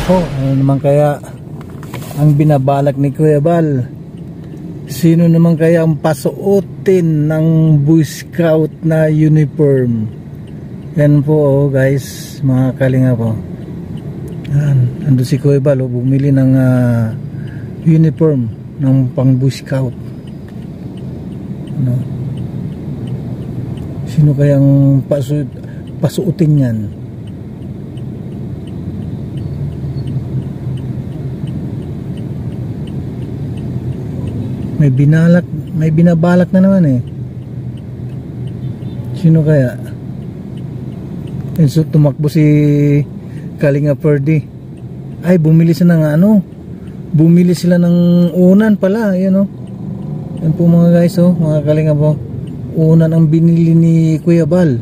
Oh, ano naman kaya ang binabalak ni Kuya Bal? Sino naman kaya ang pasuotin ng Boy Scout na uniform? Yan po oh guys, mga kalinga po. Ando si Kuya Bal oh, bumili ng uniform ng pang Boy Scout. Ano? Sino kayang pasuotin yan? May binabalak na naman eh. Sino kaya? So tumakbo si Kalinga Ferdy. Ay, bumili sila ng ano? Bumili sila ng unan pala, yan oh. Yan po mga guys oh, mga Kalinga po. Unan ang binili ni Kuya Bal.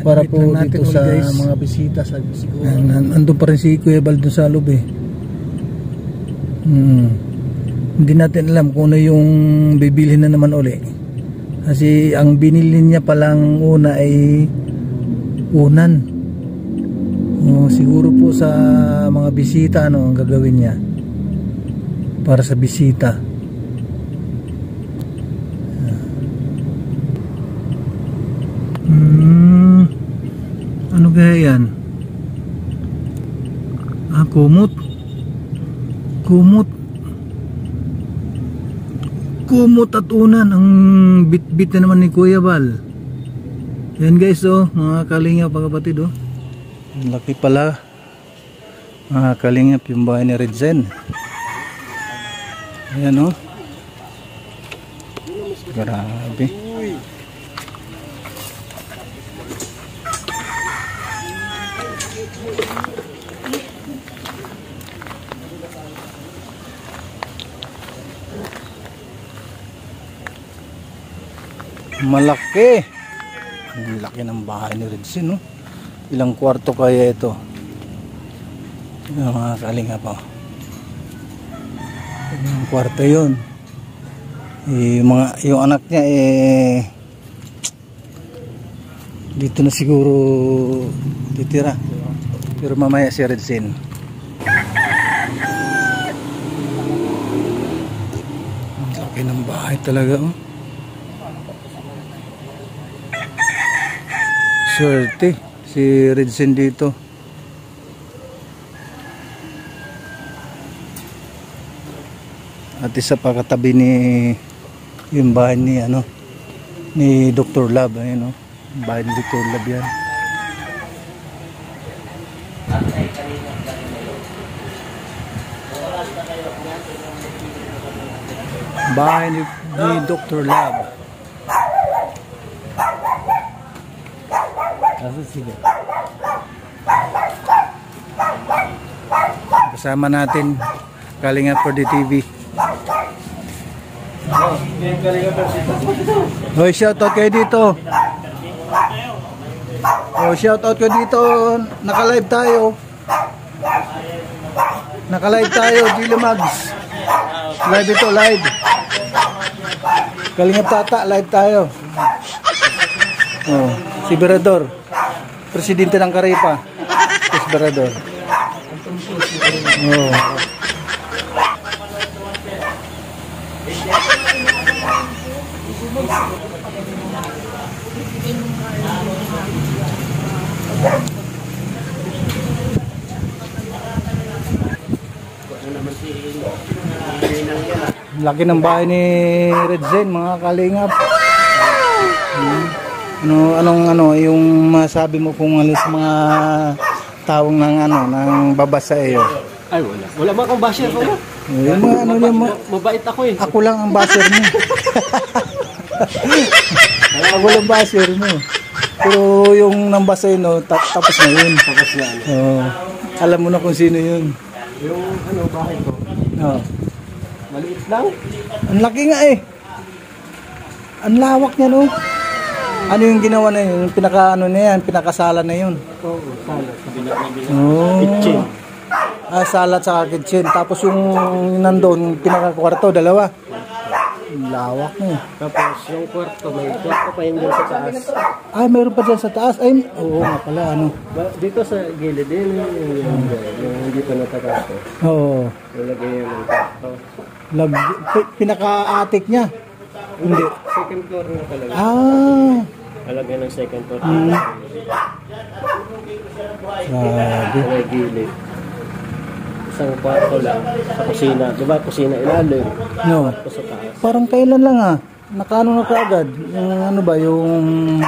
Para po dito sa guys, mga bisita sa siguro. Andun pa rin si Kuya Bal dun sa loob eh. Hindi natin alam kung ano yung bibilhin na naman uli. Kasi ang binili niya palang una ay unan. Siguro po sa mga bisita ano ang gagawin niya. Para sa bisita. Ano kaya yan? Kumot. Kumot at unan ang bit-bit na naman ni Kuya Bal. Yan guys oh, mga kalingap kapatid oh. Laki pala. Mga kalingap yung bahay ni Redzen. Ayan oh. Grabe. Malaki. Ang laki ng bahay ni Redzen no? Ilang kwarto kaya ito? Yung mga kalinga pa. Ilang kwarto yun? Yung anak niya dito na siguro titira. Pero mamaya si Redzen. Ang laki ng bahay talaga oh. Swerte si Redzen dito. At isa pa katabi ni yung bahay ni ano ni Dr. Lab, ayun no. Bahay ni Dr. Lab yan. Bahay ni Dr. Lab. Kasama natin Kalinga Ferdy TV. Hoy, shoutout kayo dito. Oh, shoutout kayo dito. Naka-live tayo. Naka-live tayo, Gila Mags. Live ito, live. Kalinga Tata, live tayo. Oh, si Berador. Presidente ng Caripa. Si Berador. Oh. Laki ng bahay ni Redzen, mga kalingap. Anong yung masabi mo kung alis mga taong ng babasa iyo? Ay wala ba akong basher ko? Yung mga mabait ako eh. Ako lang ang basher mo. Ako lang basher mo. Pero yung nambasa no, tapos na yun. Tapos na. Alam mo na kung sino yun. Yung bahay ko. Maliit lang. Ang laki nga eh. Ang lawak niya no. Ano yung ginawa na yun? Pinakasala na yun. Oo, salat. Kitchen. Salat sa kitchen. Tapos yung nandun, pinakakwarto, dalawa. Lawak mo. Tapos yung kwarto, may kwarto pa yun dyan sa taas. Ay, meron pa dyan sa taas. Ay, oo nga pala, ano. Dito sa gilid din, yung hindi pa natakato. Oo. Nilagay yun ng kwarto. Pinaka-attic niya. Hindi. Second floor na talaga. Ah. Nalagay ng second floor. Grabe. Sa gilid. Isang kwarto lang. Sa kusina. Diba kusina ilalim? No. Tapos sa taas. Parang kailan lang ah. Nakaano na kaagad. Yung ano ba, yung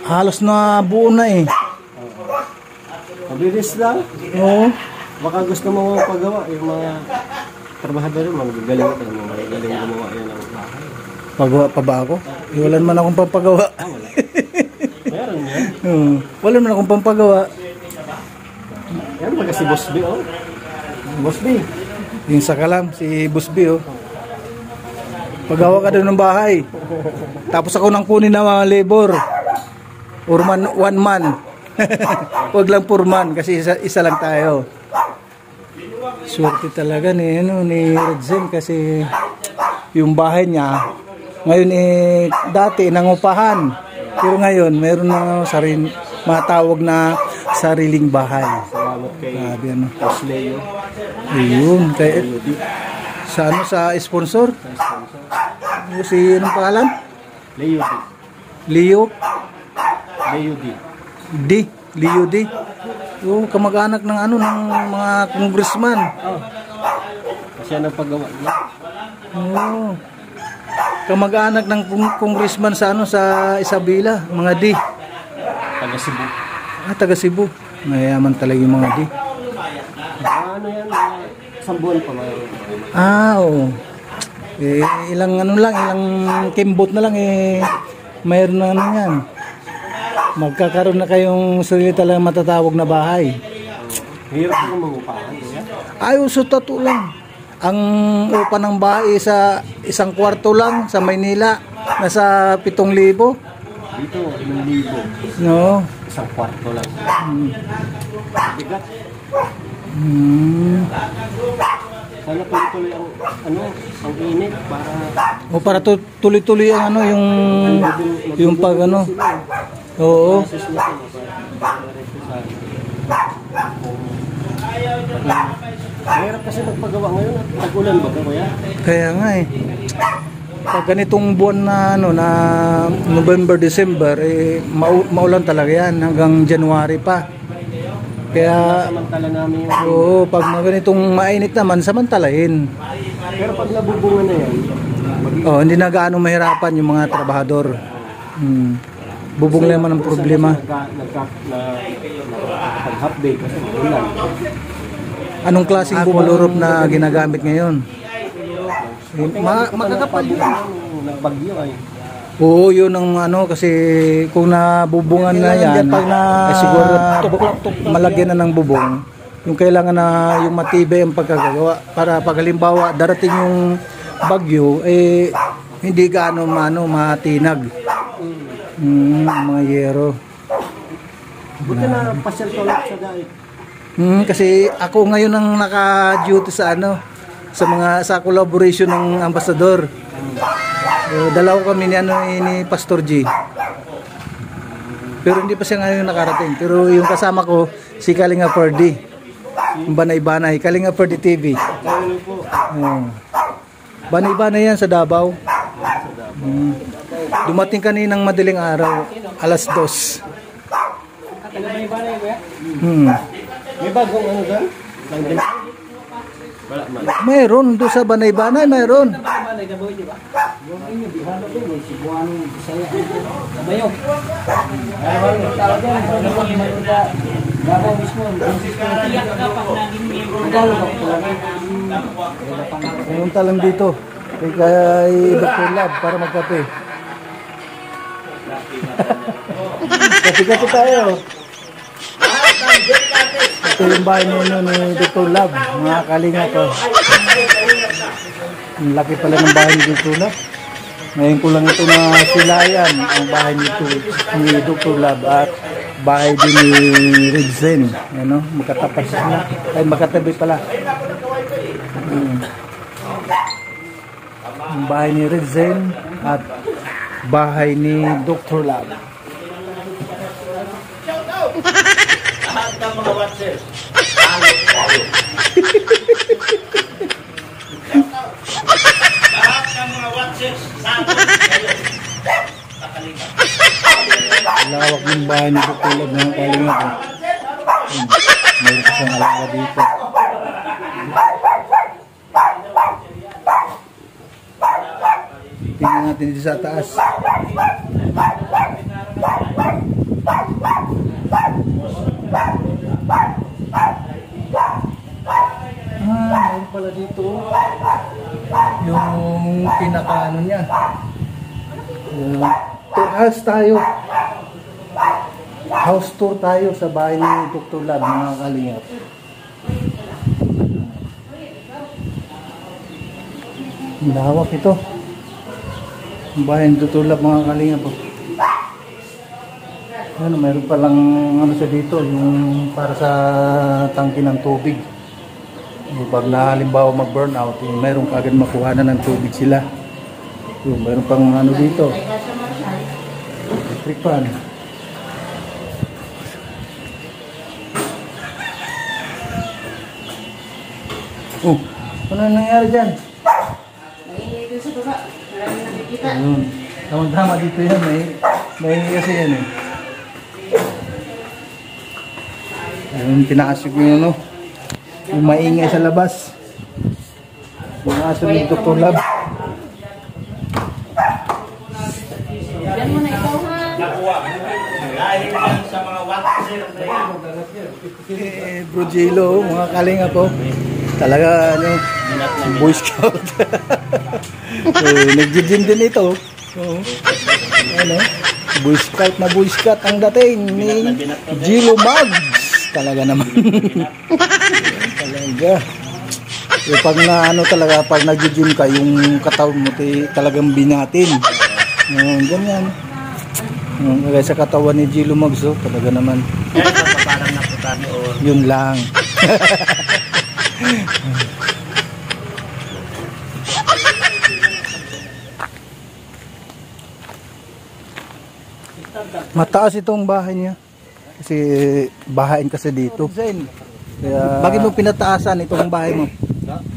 halos na buo na eh. Mabilis lang. Oo. Baka gusto mo pagawa. Yung mga trabahador mo, magagaling ito. Magagaling gumawa yun ng bahay. Pagawa pa ba ako? Wala naman akong pampagawa. Wala. Meron yan. Wala naman akong pampagawa. Yan, baga si Boss B, oh. Boss B. Yung sakalam, si Busby, oh. Pagawa ka doon ng bahay. Tapos ako nang kunin ng mga labor. Or one man. Huwag lang four man kasi isa lang tayo. Swerte talaga ni Redzen kasi yung bahay niya ngayon dati nangupahan. Pero ngayon mayroon na matawag na sariling bahay. Salamat kay Boss Leo. Ayun, kaya sa sponsor? Si anong pangalan? Leo D. Leo D. Leo D. Yung kamag-anak ng ng mga congressman. Kasi ang paggawa niya. Oo. Kamag-anak ng congressman sa sa Isabela, mga D. Taga Cebu. Taga Cebu. Mayaman talaga yung mga D. Ano yan? Isang buwan pa mayroon. Oo. Ilang ilang kimbot na lang mayroon na yan. Magkakaroon na kayong sarili talagang matatawag na bahay. Hirap yung mangupahan. Ay, so tato lang. Ang upa ng bahay sa isang kwarto lang sa Maynila, nasa 7,000. Dito, 1,000. No? Isang kwarto lang. Bigat. Sana tuloy-tuloy ang init para tuloy-tuloy ang yung pag Oo. Mahirap kasi magpagawa ngayon at tag-ulan ba kuya? Kaya nga pag ganitong buwan na November, December maulan talaga yan hanggang January pa. Kaya samantala namin pag ganitong mainit naman samantalahin. Pero pag nabubungan na yan, hindi na gaano mahirapan yung mga trabahador. Bubong lang naman ang problema. Pag-half day kasi ulan. Anong klaseng bumulurop na ginagamit ngayon? Makakapal yun. Nagbagyo ay. Oo, yun ang kasi kung nabubungan na yan, siguro malagyan na ng bubong. Yung kailangan na yung matibay ang pagkagagawa para pag halimbawa darating yung bagyo, hindi gaano matinag. Mga yero. Buti na pasyal tulad sa dahil. Kasi ako ngayon ang naka-duty sa sa collaboration ng ambassador. Dalawa kami ni Pastor G. Pero hindi pa siya ngayon nakarating. Pero yung kasama ko si Kalinga Ferdi. Yung Banay-Banay, Kalinga Ferdi TV. Banay-Banay yan sa Davao. Dumating kaninang madaling araw, alas 2. May bagong doon? Wala man. Mayroon doon sa Banay-Banay, mayroon. Pumunta lang dito kay Dr. Lab para magkape. Kape-kape tayo. Ito yung bahay ni Dr. Lab, mga kalinga to. Ang laki pala ng bahay ni Dr. Lab. Ngayon ko lang ito na silayan ang bahay ni Dr. Lab at bahay din ni Redzen. Magkatapat sila. Ay, magkatabi pala. Yung bahay ni Redzen at bahay ni Dr. Lab. Lahat ng mga watchers. Lahat ng mga watchers. Lawak yung bahay ni Dr. Lab ng kalinga ko. Mayroon pa siyang alaga dito. Tingnan natin dito sa taas. Mayroon pala dito yung pinaka-ano niya. House tayo. House tour tayo sa bahay ni Dr. Lab, mga kalingap. Lawak ito. Ang bahay ni Dr. Lab, mga kalingap. Ano, mayroon palang ano sa dito, yung para sa tangke ng tubig. Pag na halimbawa mag-burnout, mayroon kagad makuha na ng tubig sila. Mayroon pang ano dito. Electric fan. Oh, ano nangyari dyan? Nangingi dito sa baba. Maraming nakikita. Ayun. Tama-tama dito yan. May kasi yan eh. Ayun, tinaas yung ano. Yung maingay sa labas. Yung aso ni Dr. Lab. Diyan mo na ikaw ha. Nakuha. Dahil yan sa mga watchers. Bro J-Lo, mga kalinga ko. Talaga, ano, Boy Scout. Nag-gym din ito. Ano, Boy Scout na Boy Scout ang dating ni J-Lo Mags. Talaga naman. Talaga. Pag na ano talaga, pag nag-gym ka, yung katawan mo talagang binatin. Ganyan. Kaya sa katawan ni J-Lo Mags, talaga naman. Parang naputani or Yun lang. Mataas itong bahay niya. Kasi bahain kasi dito. Kaya, bakit mo pinataasan itong bahay mo?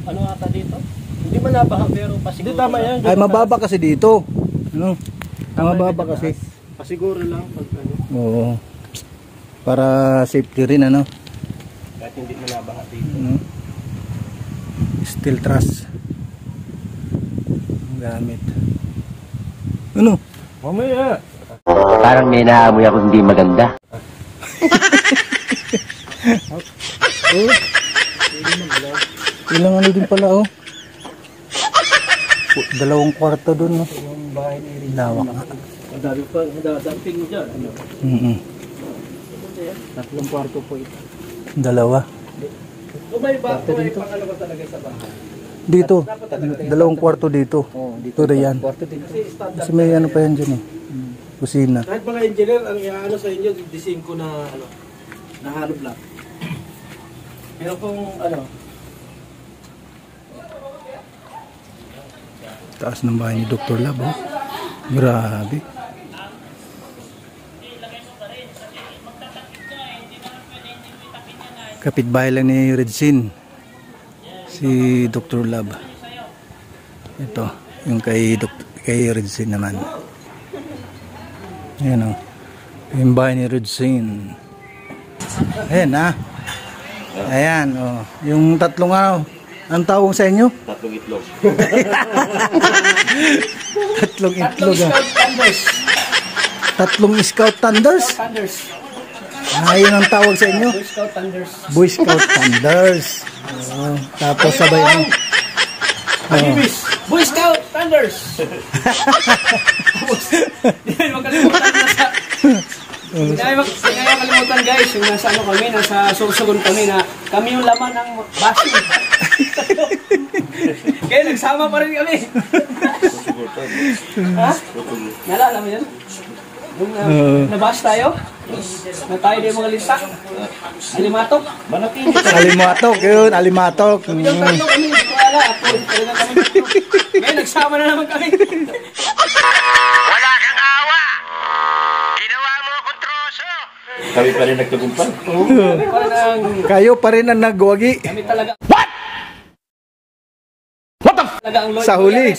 Ano ata dito? Hindi man nabaha pero pasiguro. Hindi tama yan. Ay mababa kasi dito. Ano? Mababa kasi. Pasiguro lang pag ano. Oo. Para safety rin ano. Kahit hindi man nabaha dito. Steel truss. Gamit. Ano? Mamaya. Parang may naamoy ako hindi maganda. Ilang ano din pala oh. 2 kwarto doon no. Yung bahay ni Lawak nga. Madami pa, madadamping mo dyan. Ano? 3 kwarto po ito. 2. Kung may pangalawa talaga sa bahay. Dito. 2 kwarto dito. Dito rin yan. Kasi may ano pa yan dyan eh. Kusina. Kahit mga engineer, ang iaano sa inyo, design ko na ano, na hollow block. Pero kung ano, Taas ng bahay ni Dr. Lab oh. Grabe. Kapitbahay lang ni Redzen si Dr. Lab. Ito yung kay Redzen naman. Ayan o. Yung bahay ni Redzen. Ayan ha. Ayan o. Yung tatlong ano. Ang tawag sa inyo? tatlong itlog. Tatlong itlog ha. Scout Thunders. Tatlong Scout Thunders? Thunders. Yun ang tawag sa inyo? Boy Scout Thunders. Boy Scout Thunders. Tapos sabay ano? Pag-ibis. Boy Scout Thunders. Hindi kayo makalimutan na sa... Hindi kayo makalimutan guys, yung nasa ano kami, nasa Sorsogon kami na kami yung laman ng basi. Kaya nagsama pa rin kami. Ha? Nalala mo yun? Yung nabas tayo? Na tayo na yung mga lista? Alimatok? Alimatok, yun, alimatok. Yung tatlo kami, hindi ko ala. Ako, talaga kami tatlo. Ngayon, nagsama na naman kami. Wala kang awa! Ginawa mo akong troso! Kami pa rin nagtagumpay. Kami pa rin ang... Kayo pa rin ang nagwagi. Kami talaga... What? Talaga ang Sa huli.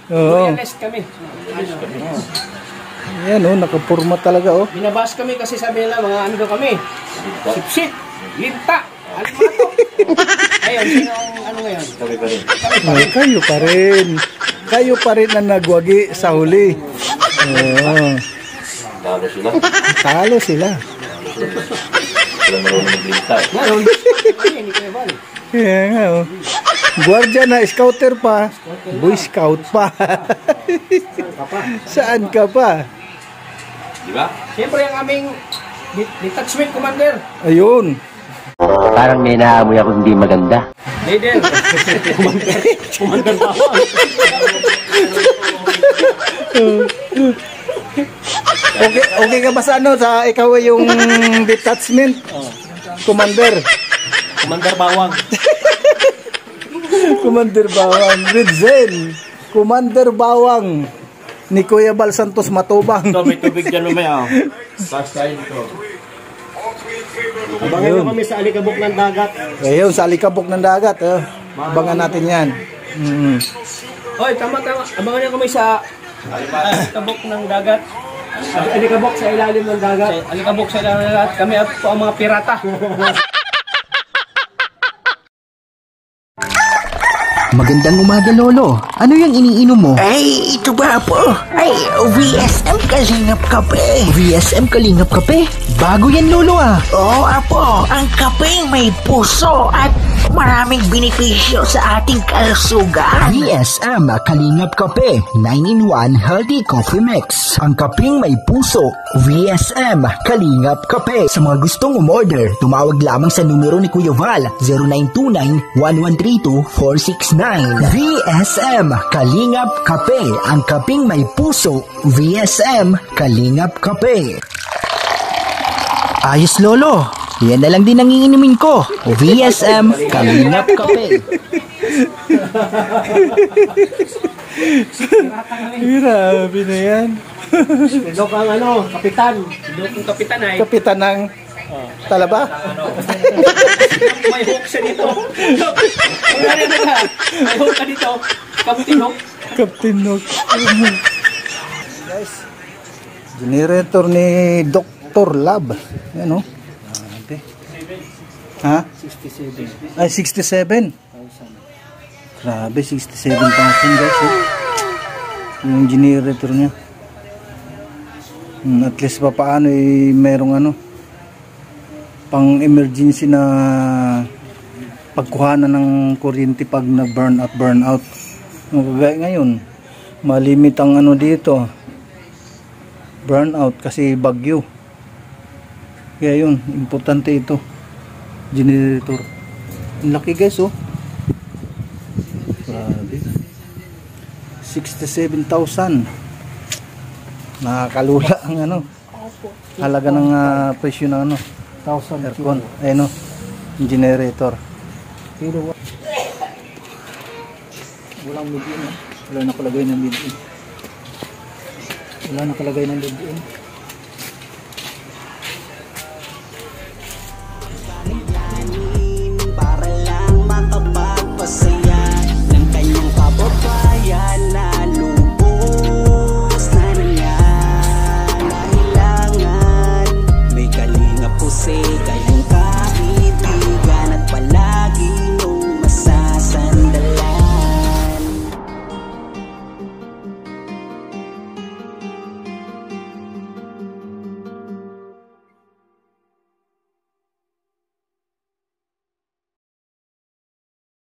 Oo. Loyalist kami. Yan oh, nakapurma talaga oh. Binabas kami kasi sabi nila mga ano daw kami. Sipsip, linta, alimatok. Ayun, sino ang ano ngayon? Kami pa rin. Ay, kayo pa rin. Kayo pa rin ang nagwagi sa huli. Oo. Talo sila. Talo sila. Wala marunong magbinta. Ngayon, hindi kayo ba? Kaya nga oh. Guardia na, scouter pa. Boy Scout pa. Saan ka pa? Di ba? Siyempre ang aming detachment commander. Ayun. Parang may naamoy ako hindi maganda. Leader. Commander bawang. Okay ka ba sa ano? Sa ikaw ay yung detachment? Commander. Commander bawang. Commander Bawang. Red Zen. Commander Bawang. Ni Kuya Bal Santos Matubang. Ito, may tubig dyan umaya. Fast tayo dito. Abangan nyo kami sa alikabok ng dagat. Ayun, sa alikabok ng dagat. Abangan natin yan. Oy, tama. Abangan nyo kami sa alikabok ng dagat. Alikabok sa ilalim ng dagat. Alikabok sa ilalim ng dagat. Kami po ang mga pirata. Magandang umaga, Lolo. Ano yung iniinom mo? Ay, ito ba po? Ay, VSM Kalingap Kape. VSM Kalingap Kape? Bago yan, Lolo ah. Oo, apo. Ang kapeng may puso at maraming benepisyo sa ating kalusugan. VSM Kalingap Kape 9-in-1 Healthy Coffee Mix. Ang kapeng may puso. VSM Kalingap Kape. Sa mga gustong umorder, tumawag lamang sa numero ni Kuya Val 0929-1132-469. VSM Kalingap Kape. Ang kapeng may puso. VSM Kalingap Kape. Ayos, Lolo. Yan na lang din ang iinumin ko. VSM Kalingap Kape. Grabe na yan. Dok ang ano, kapitan. Dok ang kapitan ay. Kapitan ng Talaba. May hook siya dito. Wala rin na. May hook ka dito. Captain Hook. Captain Hook. Guys, generator ni Dr. Lab. Yan o. Ha? 67. Ay, 67. Grabe, 67,000 guys. Yung generator niya. At least pa paano merong ano pang emergency na pagkuhanan ng kuryente pag na burn out. Kagaya ngayon, malimit ang ano dito, burn out kasi bagyo. Kaya yun, importante ito, generator. Ang laki guys oh. Grabe. 67,000. Nakakalula ang ano halaga ng presyo ng ano aircon. Ayun o, generator. Walang mid-in. Wala nakalagay ng mid-in. Wala nakalagay ng mid-in.